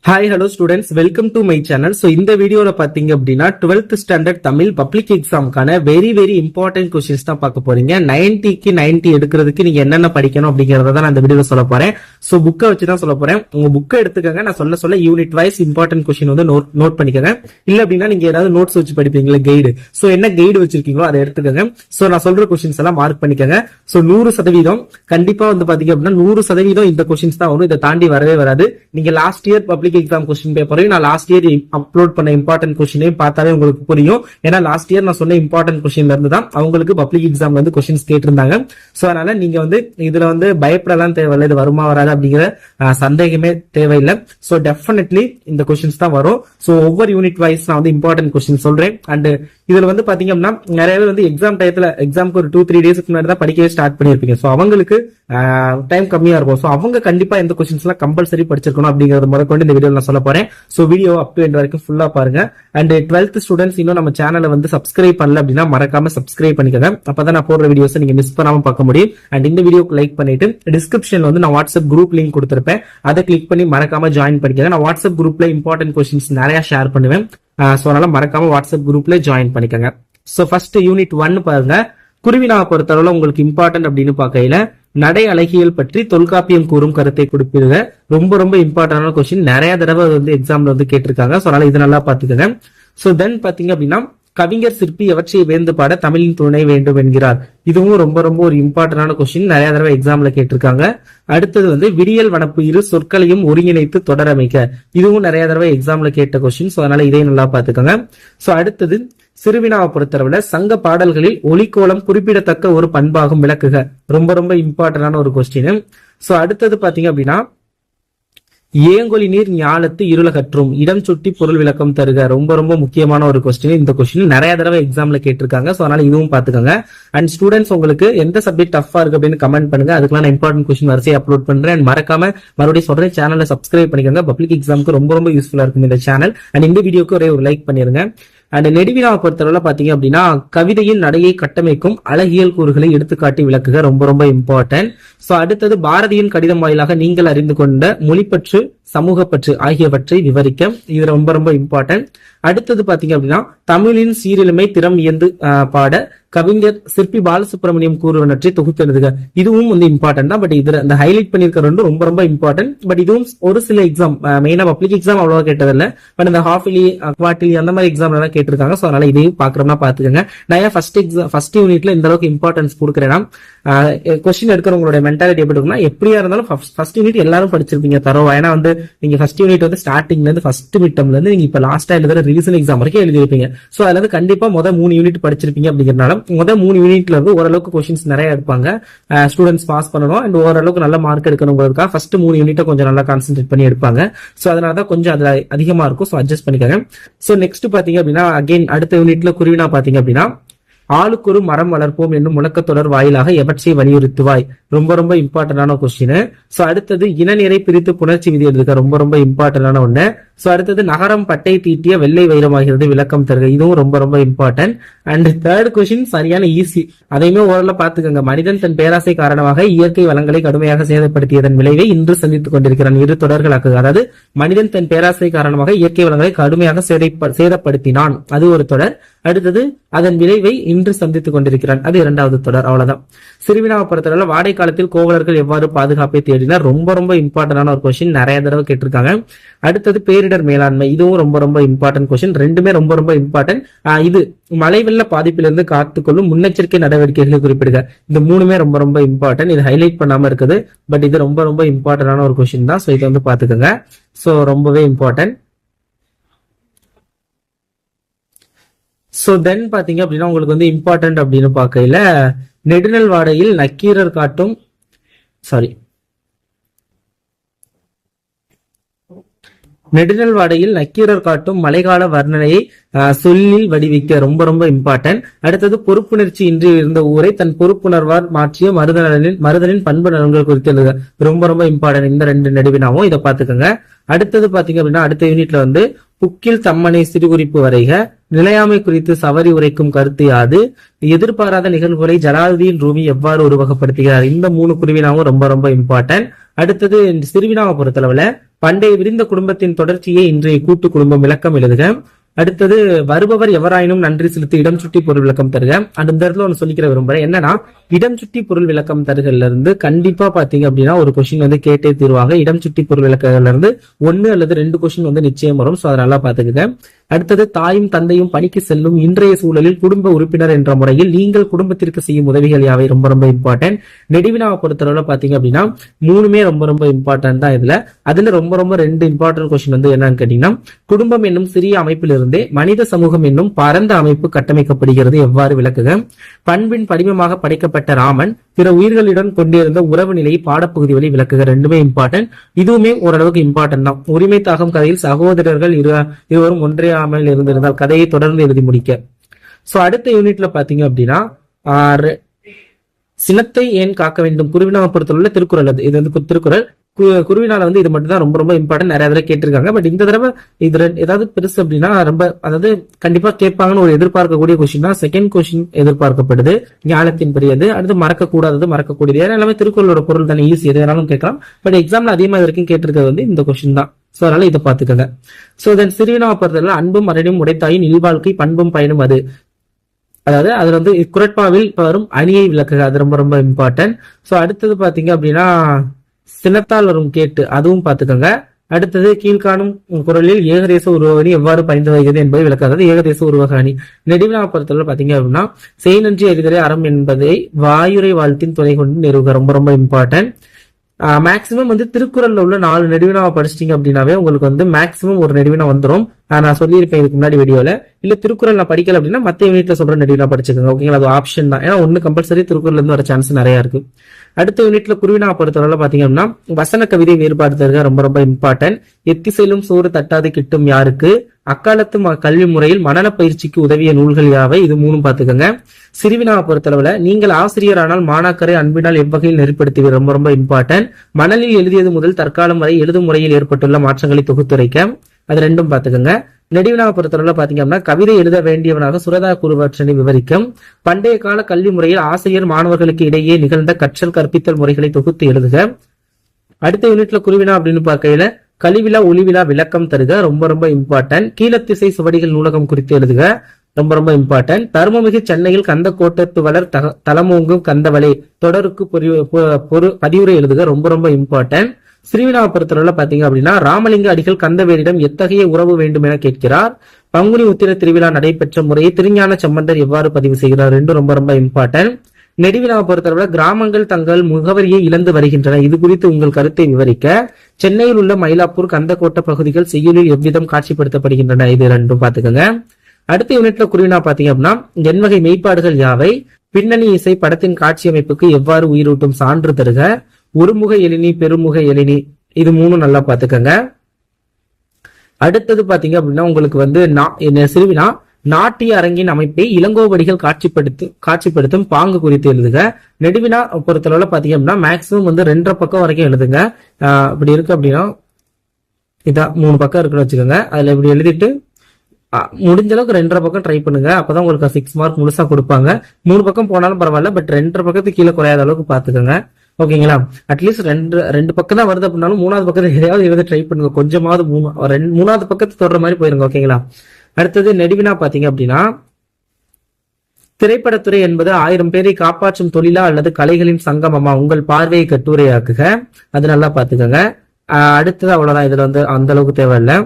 Hi hello students, welcome to my channel. So இந்த வீடியோல பாத்தீங்க அப்படின்னா 12th ஸ்டாண்டர்ட் தமிழ் பப்ளிக் எக்ஸாமுக்கான வெரி இம்பார்ட்டன்ட் கொஸ்டின்ஸ் தான் பார்க்க போறீங்க. 90க்கு 90 எடுக்கிறதுக்கு நீங்க என்னென்ன படிக்கணும் அப்படிங்கறத தான் நான் இந்த வீடியோல சொல்ல போறேன். ஸோ புக்கை வச்சு தான் சொல்ல போறேன். உங்க புக்கை எடுத்துக்கங்க. நான் சொல்ல யூனிட் வைஸ் இம்பார்ட்டன்ட் கொஸ்டின் வந்து நோட் பண்ணிக்கோங்க. இல்ல அப்படின்னா நீங்க ஏதாவது நோட்ஸ் வச்சு படிப்பீங்களா, கைடு. ஸோ என்ன கைடு வச்சிருக்கீங்களோ அதை எடுத்துக்கோங்க. ஸோ நான் சொல்ற கொஸ்டின்ஸ் எல்லாம் மார்க் பண்ணிக்கோங்க. ஸோ 100% கண்டிப்பா வந்து பாத்தீங்க அப்படின்னா 100% இந்த கொஸ்டின்ஸ் தான் வரும். இதை தாண்டி வரவே வராது. நீங்க last year public exam question பேப்பரையும் நான் லாஸ்ட் இயர் அப்லோட் பண்ண இம்பார்ட்டன்ட் கொஸ்டினையும் பார்த்தாலே உங்களுக்கு புரியும். ஏன்னா லாஸ்ட் இயர் நான் சொன்ன இம்பார்ட்டன்ட் கொஸ்டின்ல இருந்து தான் அவங்களுக்கு பப்ளிக் எக்ஸாம்ல வந்து கொஸ்டின்ஸ் கேட்டிருந்தாங்க. சோ அதனால நீங்க வந்து இதுல வந்து பயப்படலாம் தேவையில்லை. இது வருமா வராது அப்படிங்கிற சந்தேகமே தேவையில்லை. சோ டெஃபினெட்லி இந்த கொஸ்டின்ஸ் தான் வரும். சோ ஒவ்வொரு யூனிட் வைஸ் நான் வந்து இம்பார்ட்டன்ட் கொஸ்டின் சொல்றேன். அண்ட் இதுல வந்து பாத்தீங்க அப்படின்னா நிறைய பேர் வந்து எக்ஸாம் டயத்துல எக்ஸாமுக்கு ஒரு 2-3 டேஸ்க்கு முன்னாடி தான் படிக்கவே ஸ்டார்ட் பண்ணிருப்பீங்க. சோ அவங்களுக்கு டைம் கம்மியா இருக்கும். சோ அவங்க கண்டிப்பா இந்த கொஸ்டின்ஸ் எல்லாம் கம்பல்சரி படிச்சிருக்கணும் அப்படிங்கறது முறை கொண்டு இந்த வீடியோ நான் சொல்ல போறேன். So video up to end வரைக்கும் ஃபுல்லா பாருங்க. அண்ட் 12th ஸ்டூடெண்ட்ஸ் இன்னும் நம்ம சேனலை வந்து சப்ஸ்கிரைப் பண்ணல அப்படின்னா மறக்காம சப்ஸ்கிரைப் பண்ணிக்கோங்க. அப்பதான் நான் போடுற வீடியோஸ் நீங்க மிஸ் பண்ணாம பார்க்க முடியும். அண்ட் இந்த வீடியோக்கு லைக் பண்ணிட்டு டிஸ்கிரிப்ஷன்ல வந்து நான் வாட்ஸ்அப் குரூப் லிங்க் கொடுத்திருப்பேன். அதை கிளிக் பண்ணி மறக்காம ஜாயின் பண்ணிக்கோங்க. நான் வாட்ஸ்அப் குரூப்ல இம்பார்ட்டன்ட் கொஸ்டின்ஸ் நிறைய ஷேர் பண்ணுவேன். சோ அதனால மறக்காம வாட்ஸ்அப் குரூப்ல ஜாயின் பண்ணிக்கோங்க. சோ ஃபர்ஸ்ட் யூனிட் 1 பாருங்க. குருவினாவை பொறுத்தளவுல உங்களுக்கு இம்பார்ட்டன்ட் அப்படின்னு பார்க்கையில நடை அழகியல் பற்றி தொல்காப்பியம் கூறும் கருத்தை கொடுப்பீங்க. ரொம்ப இம்பார்ட்டன்டான கொஸ்டின். நிறைய தடவை வந்து எக்ஸாம்ல வந்து கேட்டிருக்காங்க. சோ அதனால இது நல்லா பாத்துக்கோங்க. சோ தென் பாத்தீங்க அப்படின்னா கவிஞர் சிற்பி எவற்றை வேந்து பாட தமிழின் துணை வேண்டும் என்கிறார். இதுவும் ரொம்ப ஒரு இம்பார்ட்டன்டான கொஸ்டின். நிறைய தடவை எக்ஸாம்ல கேட்டிருக்காங்க. அடுத்தது வந்து விடியல் வனப்பு இரு சொற்களையும் ஒருங்கிணைத்து தொடரமைக்க. இதுவும் நிறைய தடவை எக்ஸாம்ல கேட்ட கொஸ்டின். சோ அதனால இதையும் நல்லா பாத்துக்கோங்க. சோ அடுத்தது சிறுவினாவை பொறுத்தளவுல சங்க பாடல்களில் ஒலிக்கோலம் குறிப்பிடத்தக்க ஒரு பண்பாகும் விளக்குக. ரொம்ப இம்பார்ட்டன்டான ஒரு கொஸ்டின். சோ அடுத்தது பாத்தீங்க அப்படின்னா ஏங்கொலி நீர் ஞாலத்து இருளகற்றும் இடம் சுட்டி பொருள் விளக்கம் தருக. ரொம்ப முக்கியமான ஒரு கொஸ்டின். இந்த கொஸ்டின் நிறைய தடவை எக்ஸாம்ல கேட்டிருக்காங்க. சோ அதனால இதுவும் பாத்துக்கோங்க. அண்ட் ஸ்டூடெண்ட்ஸ் உங்களுக்கு எந்த சப்ஜெக்ட் டஃபா இருக்கு அப்படின்னு கமெண்ட் பண்ணுங்க. அதுக்கெல்லாம் நான் இம்பார்ட்டன்ட் கொஸ்டின் வரிசையை அப்லோட் பண்றேன். அண்ட் மறக்காம மறுபடியும் சொல்றேன், சேனலை சப்ஸ்கிரைப் பண்ணிக்கோங்க. பப்ளிக் எக்ஸாமுக்கு ரொம்ப யூஸ்ஃபுல்லா இருக்கும் இந்த சேனல். அண்ட் இந்த வீடியோக்கு ஒரே ஒரு லைக் பண்ணிருங்க. அண்ட் நெடுவினாவை பொறுத்தளவுல பாத்தீங்க அப்படின்னா கவிதையின் நடையை கட்டமைக்கும் அழகியல் கூறுகளை எடுத்துக்காட்டி விளக்குக. ரொம்ப இம்பார்ட்டன்ட். சோ அடுத்தது பாரதியின் கடிதம் வாயிலாக நீங்கள் அறிந்து கொண்ட மொழிப்பற்று சமூகப்பற்று ஆகியவற்றை விவரிக்க. இது ரொம்ப இம்பார்ட்டன்ட். அடுத்தது பாத்தீங்க அப்படின்னா தமிழின் சீரிழமை திறம் இயந்து பாட கவிஞர் சிற்பி பாலசுப்ரமணியம் கூறுவனற்றை தொகுத்தெழுதுக. இதுவும் வந்து இம்பார்ட்டன்ட் தான். பட் இதுல இந்த ஹைலைட் பண்ணிருக்க ரொம்ப இம்பார்ட்டன்ட். பட் இதுவும் ஒரு சில எக்ஸாம், மெயினா பப்ளிக் எக்ஸாம் அவ்வளவா கேட்டதில்ல. பட் இந்த ஹாஃப்லி குவார்டர்லி அந்த மாதிரி எக்ஸாம் எல்லாம் கேட்டிருக்காங்க. சோ அதனால இதையும் பாக்குறோம்னா பாத்துக்கோங்க. நான் ஏன் ஃபர்ஸ்ட் யூனிட்ல இந்த அளவுக்கு இம்பார்ட்டன்ஸ் கொடுக்குறேன்னா கொஸ்டின் எடுக்கிறவங்களோட மென்டாலிட்டி எப்படி இருக்குன்னா, எப்படியா இருந்தாலும் ஃபர்ஸ்ட் யூனிட் எல்லாரும் படிச்சிருப்பீங்க தரோவா. ஏன்னா வந்து நீங்க ஃபர்ஸ்ட் யூனிட் வந்து ஸ்டார்டிங்ல இருந்து ஃபர்ஸ்ட் மிட் டர்ம்ல இருந்து நீங்க இப்ப லாஸ்டா எழுதுற ரிவிஷன் எக்ஸாம் வரைக்கும் எழுதிருப்பீங்க. சோ அதுல இருந்து கண்டிப்பா முதல் 3 யூனிட் படிச்சிருப்பீங்க. அப்படிங்கறதுனால முதல் 3 யூனிட்ல இருந்து ஓரளவுக்கு கொஸ்டின்ஸ் நிறைய எடுப்பாங்க. ஸ்டூடெண்ட்ஸ் பாஸ் பண்ணணும் அண்ட் ஓரளவுக்கு நல்ல மார்க் எடுக்கணுங்கிறதுக்காக ஃபர்ஸ்ட் 3 யூனிட்டை கொஞ்சம் நல்லா கான்சென்ட்ரேட் பண்ணி எடுப்பாங்க. சோ அதனாலதான் கொஞ்சம் அதுல அதிகமா இருக்கும். சோ அட்ஜஸ்ட் பண்ணிக்கோங்க. சோ நெக்ஸ்ட் பாத்தீங்க அப்படின்னா அகைன் அடுத்த யூனிட்ல குருவினா பாத்தீங்க அப்படின்னா ஆளுக்கொரு மரம் வளர்ப்போம் என்னும் முழக்கத்தொடர் வாயிலாக எவற்றை வலியுறுத்துவாய். ரொம்ப இம்பார்ட்டன்டான கொஸ்டின். சோ அடுத்தது இனநிறை பிரித்து புணர்ச்சி விதி எழுதுக. ரொம்ப இம்பார்ட்டன்டான ஒண்ணு. சோ அடுத்தது நகரம் பட்டை தீட்டிய வெள்ளை வைரமாகிறது விளக்கம் தருக. இதுவும் ரொம்ப இம்பார்ட்டன்ட். அண்ட் தேர்ட் கொஸ்டின் சரியான ஈஸி. அதையுமே ஓரளவு பாத்துக்கோங்க. மனிதன் தன் பேராசை காரணமாக இயற்கை வளங்களை கடுமையாக சேதப்படுத்தியதன் விளைவை இன்று சந்தித்துக் கொண்டிருக்கிறான். இரு தொடர்களாக்குக. அதாவது மனிதன் தன் பேராசை காரணமாக இயற்கை வளங்களை கடுமையாக சேதப்படுத்தினான், அது ஒரு தொடர். அடுத்தது அதன் விளைவை இன்று சந்தித்துக் கொண்டிருக்கிறான், அது 2வது தொடர். அவ்வளவுதான். சிறுவினாவை பொறுத்தவரை வாடகை காலத்தில் கோவலர்கள் எவ்வாறு பாதுகாப்பை தேடினார். ரொம்ப இம்பார்ட்டன்டான ஒரு கொஸ்டின். நிறைய தடவை கேட்டிருக்காங்க. அடுத்தது பேரிடர் மேலாண்மை. இதுவும் ரொம்ப இம்பார்ட்டன்ட் கொஸ்டின். ரெண்டுமே ரொம்ப இம்பார்ட்டன்ட். இது மழை வெள்ள பாதிப்பிலிருந்து காத்துக்கொள்ளும் முன்னெச்சரிக்கை நடவடிக்கைகளை குறிப்பிடுக. இந்த 3மே ரொம்ப இம்பார்ட்டன்ட். இது ஹைலைட் பண்ணாம இருக்குது. பட் இது ரொம்ப இம்பார்ட்டன்டான ஒரு கொஸ்டின் தான். சோ இதை வந்து பாத்துக்கோங்க. சோ ரொம்பவே இம்பார்ட்டன்ட். சோ தென் பாத்தீங்க அப்படின்னா உங்களுக்கு வந்து இம்பார்ட்டன்ட் அப்படின்னு பார்க்கையில நெடுநல் வாடையில் நக்கீரர் காட்டும் நெடுநல் வாடையில் நக்கீரர் காட்டும் மழைக்கால வர்ணனையை சொல்லில் வடிவிக்க. ரொம்ப இம்பார்ட்டன்ட். அடுத்தது பொறுப்புணர்ச்சி இன்றி இருந்த ஊரை தன் பொறுப்புணர்வால் மாற்றிய மருதனின் பண்பு நலன்கள் குறித்து எழுதுக. ரொம்ப இம்பார்ட்டன்ட். இந்த 2 நடுவினாவும் இதை பாத்துக்கோங்க. அடுத்தது பாத்தீங்க அப்படின்னா அடுத்த யூனிட்ல வந்து புக்கில் தம்மனை சிறுகுறிப்பு வரைக. நிலையாமை குறித்து சவரி உரைக்கும் கருத்து யாது. எதிர்பாராத நிகழ்வுகளை ஜலாலுதீன் ரூமி எவ்வாறு உருவகப்படுத்துகிறார். இந்த 3 குருவினாவும் ரொம்ப இம்பார்ட்டன்ட். அடுத்தது சிறுவினாவை பொறுத்தளவுல பண்டைய விரிந்த குடும்பத்தின் தொடர்ச்சியே இன்றைய கூட்டு குடும்பம் விளக்கம் எழுதுக. அடுத்தது வருபவர் எவராயினும் நன்றி செலுத்தி இடம் சுட்டி பொருள் விளக்கம் தருக. அந்த இடத்துல ஒன்று சொல்லிக்கிற விரும்புறேன். என்னன்னா, இடம் சுட்டி பொருள் விளக்கம் தருகள்ல இருந்து கண்டிப்பா பாத்தீங்க அப்படின்னா ஒரு கொஸ்டின் வந்து கேட்டே தீர்வாங்க. இடம் சுட்டி பொருள் விளக்கங்கள்ல இருந்து 1 அல்லது 2 கொஸ்டின் வந்து நிச்சயம் வரும். சோ அதை நல்லா பாத்துக்குங்க. அடுத்தது தாயும் தந்தையும் பணிக்கு செல்லும் இன்றைய சூழலில் குடும்ப உறுப்பினர் என்ற முறையில் நீங்கள் குடும்பத்திற்கு செய்யும் உதவிகள் யாவை ரொம்ப ரொம்ப இம்பார்ட்டன்ட். நெடுவினாவை பொறுத்தளவுல பாத்தீங்க அப்படின்னா 3மே ரொம்ப ரொம்ப இம்பார்ட்டன்ட் தான். அதுல ரொம்ப ரொம்ப 2 இம்பார்ட்டன்ட் கொஸ்டின் வந்து என்னன்னு கேட்டீங்கன்னா, குடும்பம் என்னும் சிறிய அமைப்பிலிருந்தே மனித சமூகம் என்னும் பரந்த அமைப்பு கட்டமைக்கப்படுகிறது எவ்வாறு விளக்குக. பண்பின் படிமமாக படைக்கப்பட்ட ராமன் பிற உயிர்களிடம் கொண்டிருந்த உறவு நிலையை பாடப்பகுதி வழி விளக்குக. 2மே இம்பார்ட்டன்ட். இதுவுமே ஓரளவுக்கு இம்பார்ட்டன்ட் தான். உரிமை தாகம் கதையில் சகோதரர்கள் இருவரும் ஒன்றையாமல் இருந்திருந்தால் கதையை தொடர்ந்து எழுதி முடிக்க. சோ அடுத்த யூனிட்ல பாத்தீங்க அப்படின்னா சினத்தை ஏன் காக்க வேண்டும் குருவினாவை பொறுத்தவரை திருக்குறள். இது வந்து திருக்குறள். குருவினால வந்து இது மட்டும் தான் ரொம்ப ரொம்ப இம்பார்ட்டன்ட். நிறைய தடவை கேட்டிருக்காங்க. பட் இந்த தடவை இது ஏதாவது பெருசு அப்படின்னா ரொம்ப அதாவது கண்டிப்பா கேட்பாங்கன்னு ஒரு எதிர்பார்க்கக்கூடிய கொஸ்டின் தான். செகண்ட் கொஸ்டின் எதிர்பார்க்கப்படுது ஞானத்தின் பெரியது. அடுத்து மறக்கக்கூடாதது மறக்கக்கூடியது. ஏன்னா எல்லாமே திருக்குறளோட பொருள் தானே, ஈஸி, எது வேணாலும் கேட்கலாம். பட் எக்ஸாம்ல அதிகமாக வரைக்கும் கேட்டிருக்கிறது வந்து இந்த கொஸ்டின் தான். சோ அதனால இதை பாத்துக்கோங்க. சோ தென் சிறுவினாவை பொறுத்தவரை அன்பும் மரணியும் உடைத்தாயின் இல்வாழ்க்கை பண்பும் பயனும் அது. அதாவது அதுல வந்து குரட்பாவில் வரும் அணியை விளக்குக. அது ரொம்ப ரொம்ப இம்பார்ட்டன்ட். சோ அடுத்தது பாத்தீங்க அப்படின்னா சினத்தால் வரும் கேட்டு, அதுவும் பாத்துக்கோங்க. அடுத்தது கீழ்காணும் குரலில் ஏகதேச உருவகணி எவ்வாறு பயந்து வருகிறது என்பதை விளக்காது. ஏகதேச உருவகணி நெடுவினா பொறுத்தவரை பாத்தீங்க அப்படின்னா செய் நன்றி அறிதலே அறம் என்பதை வாயுரை வாழ்த்தின் துணை கொண்டு நிறுவுக. ரொம்ப ரொம்ப இம்பார்ட்டன்ட். மேக்சிமம் வந்து திருக்குறள்ல உள்ள 4 நெடுவினாவை படிச்சிட்டீங்க அப்படின்னாவே உங்களுக்கு வந்து மேக்சிமம் ஒரு நெடுவினா வந்துடும். நான் சொல்லியிருப்பேன் இதுக்கு முன்னாடி வீடியோல. இல்ல திருக்குறள் நான் படிக்கல அப்படின்னா மத்த யூனிட்ல சொல்ற நெடுவினா படிச்சுக்கோங்க. ஓகேங்களா, அது ஆப்ஷன் தான். ஏன்னா ஒண்ணு கம்பல்சரி திருக்குறள்ல இருந்து வர சான்ஸ் நிறைய இருக்கு. அடுத்த யூனிட்ல குருவினா பொறுத்தவரை பாத்தீங்க அப்படின்னா வசன கவிதை வேறுபாடு தருக. ரொம்ப ரொம்ப இம்பார்ட்டன்ட். எத்திசையிலும் சோறு தட்டாது கிட்டும் யாருக்கு, அக்காலத்து கல்வி முறையில் மனநல பயிற்சிக்கு உதவிய நூல்கள் யாவை, இது 3 பாத்துக்கோங்க. சிறுவினாவை பொறுத்தளவுல நீங்கள் ஆசிரியரானால் மாணாக்கரை அன்பினால் எவ்வகையில் நெறிப்படுத்துவீர். ரொம்ப ரொம்ப இம்பார்ட்டன்ட். மணலில் எழுதியது முதல் தற்காலம் வரை எழுதும் முறையில் ஏற்பட்டுள்ள மாற்றங்களை தொகுத்துரைக்க. அது 2ம் பாத்துக்கோங்க. நெடுவினாவை பொறுத்தவரை பாத்தீங்க அப்படின்னா கவிதை எழுத வேண்டியவனாக சுரதா குருவற்றனை விவரிக்கும். பண்டைய கால கல்வி முறையில் ஆசிரியர் மாணவர்களுக்கு இடையே நிகழ்ந்த கற்றல் கற்பித்தல் முறைகளை தொகுத்து எழுதுக. அடுத்த யூனிட்ல குருவினா அப்படின்னு பார்க்கையில கலிவிழா ஒளிவிழா விளக்கம் தருக. ரொம்ப ரொம்ப இம்பார்ட்டன்ட். கீழத்திசை சுவடிகள் நூலகம் குறித்து எழுதுக. ரொம்ப ரொம்ப இம்பார்ட்டன்ட். தருமமிகு சென்னையில் கந்த கோட்டத்து வளர் தலமோங்கும் கந்தவளை தொடருக்கு பதிவுரை எழுதுக. ரொம்ப ரொம்ப இம்பார்ட்டன்ட். சிறுவினாவை பொறுத்தவரை பாத்தீங்க அப்படின்னா ராமலிங்க அடிகள் கந்தவேலிடம் எத்தகைய உறவு வேண்டும் என கேட்கிறார். பங்குனி உத்திர திருவிழா நடைபெற்ற முறையை திருஞான சம்பந்தர் எவ்வாறு பதிவு செய்கிறார். 2 ரொம்ப ரொம்ப இம்பார்ட்டன்ட். நெடுவினாவை பொறுத்தவரை கிராமங்கள் தங்கள் முகவரியை இழந்து வருகின்றன. இது குறித்து உங்கள் கருத்தை விவரிக்க. சென்னையில் உள்ள மயிலாப்பூர் கந்தக்கோட்ட பகுதிகள் செய்யுளில் எவ்விதம் காட்சிப்படுத்தப்படுகின்றன. இது 2ம் பாத்துக்கோங்க. அடுத்த யூனிட்ல குருவினா பாத்தீங்க அப்படின்னா எண்வகை மெய்ப்பாடுகள் யாவை, பின்னணி இசை படத்தின் காட்சி அமைப்புக்கு எவ்வாறு உயிரூட்டும் சான்று தருக, ஒருமுக எழினி பெருமுக எழினி, இது 3ம் நல்லா பாத்துக்கோங்க. அடுத்தது பாத்தீங்க அப்படின்னா உங்களுக்கு வந்து சிறுவினா நாட்டிய அரங்கின் அமைப்பை இளங்கோவடிகள் காட்சிப்படுத்தும் பாங்கு குறித்து எழுதுக. நெடுவினா பொறுத்தளவுல பாத்தீங்க அப்படின்னா மேக்சிமம் வந்து 2.5 பக்கம் வரைக்கும் எழுதுங்க. அப்படி இருக்கு அப்படின்னா இதான் 3 பக்கம் இருக்குன்னு வச்சுக்கோங்க. அதுல இப்படி எழுதிட்டு முடிஞ்ச அளவுக்கு 2.5 பக்கம் ட்ரை பண்ணுங்க. அப்பதான் உங்களுக்கு 6 மார்க் முழுசா கொடுப்பாங்க. 3 பக்கம் போனாலும் பரவாயில்ல, பட் 2.5 பக்கத்துக்கு கீழே குறையாத அளவுக்கு பாத்துக்கோங்க. ஓகேங்களா, அட்லீஸ்ட் 2 பக்கம் தான் வருது அப்படின்னாலும் 3வது பக்கத்துல எதையாவது எழுத ட்ரை பண்ணுங்க. கொஞ்சமாவது 3வது பக்கத்து தொடர மாதிரி போயிருங்க. ஓகேங்களா. அடுத்தது நெடுவினா பாத்தீங்க அப்படின்னா திரைப்படத்துறை என்பது 1000 பேரை காப்பாற்றும் தொழிலா அல்லது கலைகளின் சங்கமமா, உங்கள் பார்வையை கட்டுரையாக்குக. அது நல்லா பாத்துக்கோங்க. அடுத்தது அவ்வளவுதான். இதுல வந்து அந்த அளவுக்கு தேவையில்லை.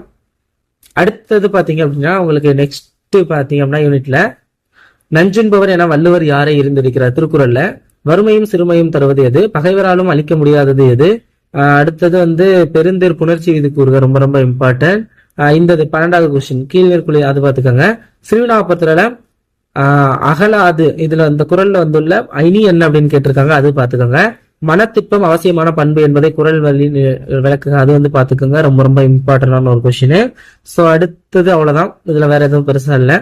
அடுத்தது பாத்தீங்க அப்படின்னா உங்களுக்கு நெக்ஸ்ட் பாத்தீங்க அப்படின்னா யூனிட்ல நஞ்சென்பவர் என வள்ளுவர் யாரை இருந்திருக்கிறார். திருக்குறள்ல வறுமையும் சிறுமையும் தருவது எது, பகைவராலும் அழிக்க முடியாதது எது. அடுத்தது வந்து பெருந்தேர் புணர்ச்சி விதி கூறுக. ரொம்ப ரொம்ப இம்பார்ட்டன்ட். இந்த 12வது கொஸ்டின் கீழ்நேர்குழி, அது பாத்துக்கோங்க. சிறுவினாபத்திர அகலாது, இதுல இந்த குரல்ல வந்துள்ள ஐனி என்ன அப்படின்னு கேட்டிருக்காங்க. அது பாத்துக்கோங்க. மனத்திற்பம் அவசியமான பண்பு என்பதை குரல் வழி விளக்குங்க. அது வந்து பாத்துக்கோங்க. ரொம்ப ரொம்ப இம்பார்ட்டன்டான ஒரு கொஸ்டின். சோ அடுத்தது அவ்வளவுதான். இதுல வேற எதுவும் பெருசா இல்ல.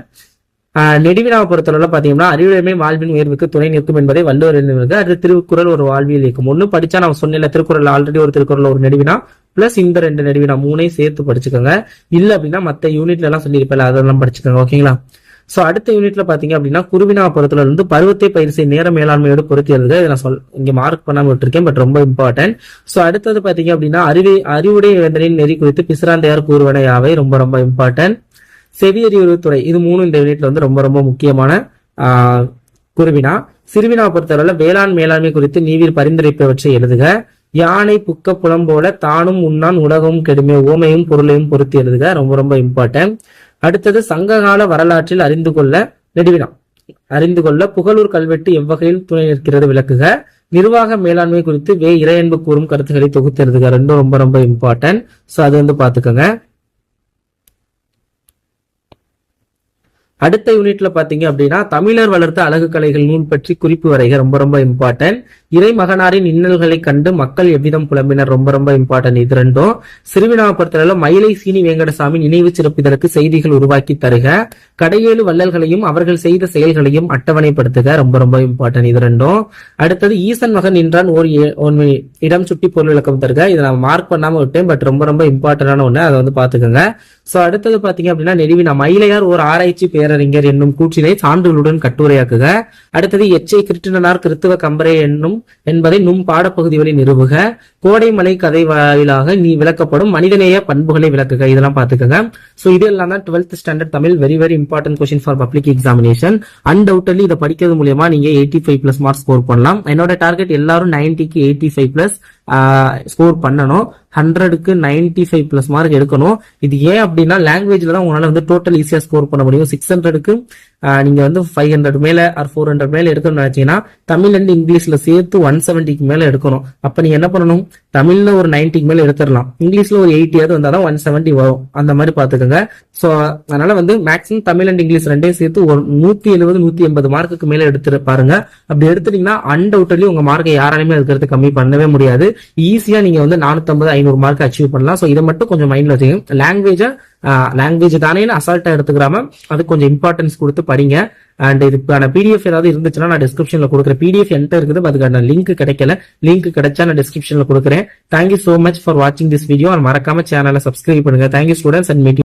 நெடுவினாவை பொறுத்தளவுல பாத்தீங்கன்னா அறிவுடைமை வாழ்வின் உயர்வுக்கு துணை நிற்கும் என்பதை வள்ளுவர் எழுதிருக்கு. அது திருக்குறள் ஒரு வாழ்வியல் இயக்கம். ஒண்ணு படிச்சா நான் சொன்னேன் திருக்குறள் ஆல்ரெடி ஒரு திருக்குறள் ஒரு நெடுவினா பிளஸ் இந்த 2 நெடுவினா 3ஐயும் சேர்த்து படிச்சுக்கோங்க. இல்ல அப்படின்னா மத்த யூனிட்ல எல்லாம் சொல்லியிருப்பேன், அதெல்லாம் படிச்சுக்கோங்க. ஓகேங்களா. சோ அடுத்த யூனிட்ல பாத்தீங்க அப்படின்னா குருவினா பொறுத்தல இருந்து பருவத்தை பயிர் செய்ய நேர மேலாண்மையோடு பொருத்தி எழுதுக. இதை நான் இங்க மார்க் பண்ணாம விட்டுருக்கேன், பட் ரொம்ப இம்பார்ட்டன்ட். சோ அடுத்தது பாத்தீங்க அப்படின்னா அறிவுடைய வேந்தனின் நெறி குறித்து பிசிராந்தையார் கூறுவன யாவை, ரொம்ப ரொம்ப இம்பார்ட்டன்ட். செவியறிவுத்துறை, இது மூணு இந்த யூனிட்ல வந்து ரொம்ப ரொம்ப முக்கியமான குருவினா. சிறுவினா பொறுத்தவரை வேளாண் மேலாண்மை குறித்து நீவிர் பரிந்துரைப்பவற்றை எழுதுக. யானை புக்க புலம் போல தானும் உண்ணான் உலகமும் கெடுமே, ஓமையும் பொருளையும் பொருத்தி எழுதுக, ரொம்ப ரொம்ப இம்பார்ட்டன்ட். அடுத்தது சங்ககால வரலாற்றில் அறிந்து கொள்ள புகழூர் கல்வெட்டு எவ்வகையில் துணை நிற்கிறது விளக்குக. நிர்வாக மேலாண்மை குறித்து இறையன்பு கூறும் கருத்துக்களை தொகுத்து எழுதுக, ரெண்டும் ரொம்ப ரொம்ப இம்பார்ட்டன்ட். சோ அது வந்து பாத்துக்கோங்க. அடுத்த யூனிட்ல பாத்தீங்க அப்படின்னா தமிழர் வளர்த்த அழகு கலைகள் நூல் பற்றி குறிப்பு வரைக, ரொம்ப ரொம்ப இம்பார்ட்டன்ட். இறை மகனாரின் இன்னல்களை கண்டு மக்கள் எவ்விதம் புலம்பினர், ரொம்ப ரொம்ப இம்பார்ட்டன்ட். இது ரெண்டும். சிறுவினாவை பொறுத்தவரை மயிலை சீனி வேங்கடசாமி நினைவு சிறப்பிதற்கு செய்திகள் உருவாக்கி தருக. கடையேழு வள்ளல்களையும் அவர்கள் செய்த செயல்களையும் அட்டவணைப்படுத்துக, ரொம்ப ரொம்ப இம்பார்ட்டன்ட். இது ரெண்டும். அடுத்தது ஈசன் மகன் நின்றான் இடம் சுட்டி பொருள் விளக்கம் தருக. இதை நான் மார்க் பண்ணாம விட்டேன், பட் ரொம்ப ரொம்ப இம்பார்ட்டன்டான ஒண்ணு, அதை வந்து பாத்துக்கோங்க. சோ அடுத்தது பாத்தீங்க அப்படின்னா நெடுவினா மயிலையார் ஒரு ஆராய்ச்சி பேரறிஞர் என்னும் கூற்றினை சான்றுகளுடன் கட்டுரையாக்குக. அடுத்தது எச்சை கிருட்டினார் கிறித்துவ கம்பரே என்பதை நும் பாடப்பகுதிகளில் நிறுவுக. கோடைமலை கதை வாயிலாக நீ விளக்கப்படும் மனிதநேய பண்புகளை விளக்குக, இதெல்லாம் பாத்துக்கோங்க. சோ இதெல்லாம் தான் 12th standard Tamil very very important question for public examination. Undoubtedly இதை படிக்கிறது மூலமா நீங்க 85+ மார்க்ஸ் ஸ்கோர் பண்ணலாம். என்னோட டார்கெட் எல்லாரும் 90க்கு 85+ ஸ்கோர் பண்ணணும். 100க்கு 95+ மார்க் எடுக்கணும். இது ஏன் அப்படின்னா லாங்குவேஜ்ல தான் உங்களால வந்து டோட்டல் ஈஸியா ஸ்கோர் பண்ண முடியும். 600க்கு நீங்க வந்து 500 மேல ஆர் 400 மேல எடுக்கணும்னு நினைச்சீங்கன்னா தமிழ் அண்ட் இங்கிலீஷ்ல சேர்த்து 170க்கு மேல எடுக்கணும். அப்ப நீங்க என்ன பண்ணணும், தமிழ்ல ஒரு 90க்கு மேல எடுத்துடலாம், இங்கிலீஷ்ல ஒரு 80 வந்தாதான் 170 வரும், அந்த மாதிரி பாத்துக்கோங்க. சோ அதனால வந்து மேக்ஸிமம் தமிழ் அண்ட் இங்கிலீஷ் ரெண்டையும் சேர்த்து ஒரு 170-180 மார்க்குக்கு மேல எடுத்து பாருங்க. அப்படி எடுத்துட்டீங்கன்னா அன்டவுட்லி உங்க மார்க்கை யாராலுமே எடுக்கிறது கம்மி பண்ணவே முடியாது. ஈஸியா நீங்க வந்து 450-500 மார்க் அச்சீவ் பண்ணலாம். சோ இதை மட்டும் கொஞ்சம் மைண்ட்ல வச்சுக்கோங்க. லாங்குவேஜ் தானே அசால்ட்டா எடுத்துக்கிறாம அது கொஞ்சம் இம்பார்ட்டன்ஸ் கொடுத்து படிங்க. அண்ட் இதுக்கான பிடிஎஃப் ஏதாவது இருந்துச்சுன்னா நான் டிஸ்கிரிப்ஷன்ல கொடுக்குறேன். பிடிஎஃப் என்கிட்ட இருக்குது, அதுக்கான லிங்க் கிடைக்கல. லிங்க் கிடைச்சா நான் டிஸ்கிரிப்ஷன்ல கொடுக்குறேன். தேங்க்யூ சோ மச் ஃபார் வாட்சிங் திஸ் வீடியோ. மறக்காம சேனலை சப்ஸ்கிரைப் பண்ணுங்க. Thank you students and meeting.